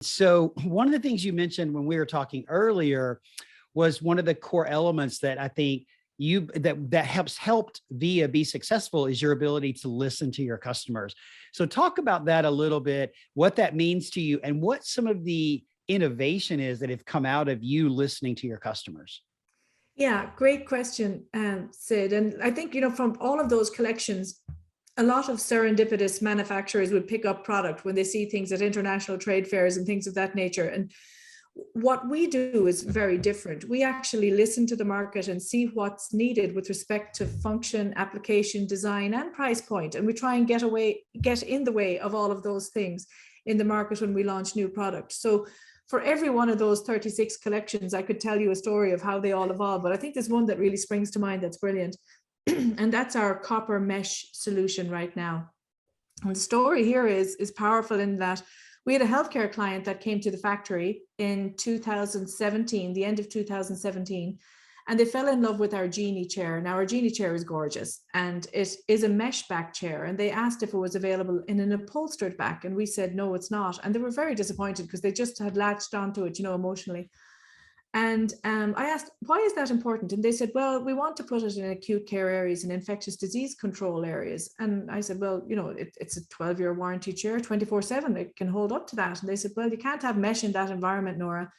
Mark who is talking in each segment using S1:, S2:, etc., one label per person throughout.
S1: So one of the things you mentioned when we were talking earlier was one of the core elements that I think that helped VIA be successful is your ability to listen to your customers. So talk about that a little bit, what that means to you, and what some of the innovation is that have come out of you listening to your customers.
S2: Yeah, great question, Sid. And I think, from all of those collections, a lot of serendipitous manufacturers would pick up product when they see things at international trade fairs and things of that nature. And what we do is very different. We actually listen to the market and see what's needed with respect to function, application, design, and price point. And we try and get in the way of all of those things in the market when we launch new products. So for every one of those 36 collections, I could tell you a story of how they all evolved, but I think there's one that really springs to mind that's brilliant. And that's our copper mesh solution right now. And the story here is powerful in that we had a healthcare client that came to the factory in 2017, the end of 2017, and they fell in love with our Genie chair. Now, our Genie chair is gorgeous, and it is a mesh back chair. And they asked if it was available in an upholstered back, and we said, no, it's not. And they were very disappointed because they just had latched onto it, emotionally. And I asked, why is that important? And they said, well, we want to put it in acute care areas and infectious disease control areas. And I said, well, it's a 12-year warranty chair, 24/7. It can hold up to that. And they said, well, you can't have mesh in that environment, Nora.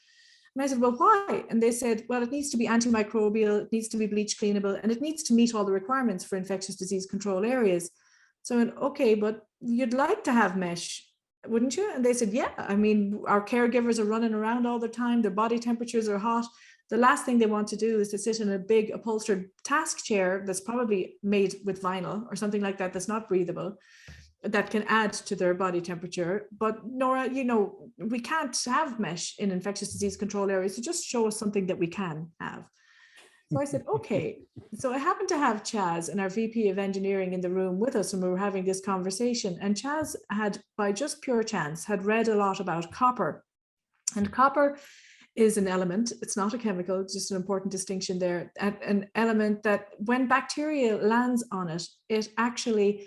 S2: And I said, well, why? And they said, well, it needs to be antimicrobial, it needs to be bleach cleanable, and it needs to meet all the requirements for infectious disease control areas. So I went, okay, but you'd like to have mesh, wouldn't you? And they said, yeah, I mean, our caregivers are running around all the time. Their body temperatures are hot. The last thing they want to do is to sit in a big upholstered task chair that's probably made with vinyl or something like that, that's not breathable, that can add to their body temperature. But Nora, we can't have mesh in infectious disease control areas. So just show us something that we can have. So I said, okay. So I happened to have Chaz and our VP of engineering in the room with us when we were having this conversation. And Chaz had, by just pure chance, had read a lot about copper. And copper is an element. It's not a chemical, it's just an important distinction there. An element that when bacteria lands on it, it actually,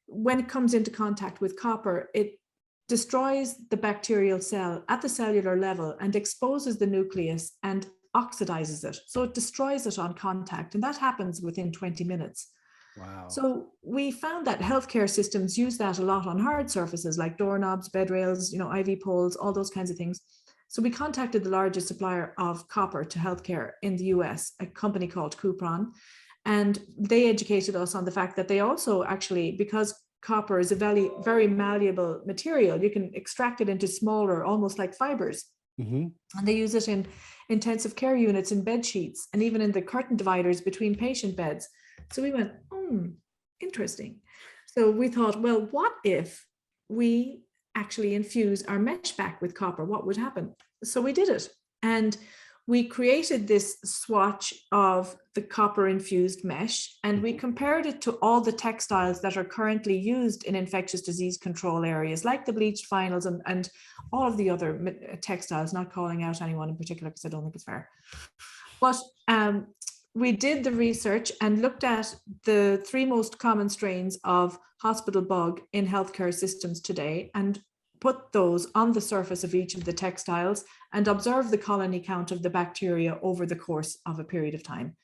S2: when it comes into contact with copper, it destroys the bacterial cell at the cellular level and exposes the nucleus and oxidizes it. So it destroys it on contact, and that happens within 20 minutes.
S1: Wow.
S2: So we found that healthcare systems use that a lot on hard surfaces like doorknobs, bed rails, IV poles, all those kinds of things. So we contacted the largest supplier of copper to healthcare in the US, a company called Cupron, and they educated us on the fact that they also actually, because copper is a very, very malleable material, you can extract it into smaller, almost like fibers. Mm-hmm. And they use it in intensive care units, in bed sheets, and even in the curtain dividers between patient beds. So we went, interesting. So we thought, well, what if we actually infuse our mesh back with copper? What would happen? So we did it. And we created this swatch of the copper infused mesh, and we compared it to all the textiles that are currently used in infectious disease control areas, like the bleached vinyls and all of the other textiles, not calling out anyone in particular because I don't think it's fair. But we did the research and looked at the 3 most common strains of hospital bug in healthcare systems today and put those on the surface of each of the textiles and observe the colony count of the bacteria over the course of a period of time.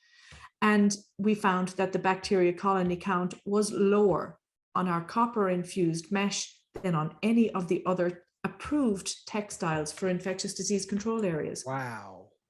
S2: And we found that the bacteria colony count was lower on our copper infused mesh than on any of the other approved textiles for infectious disease control areas.
S1: Wow.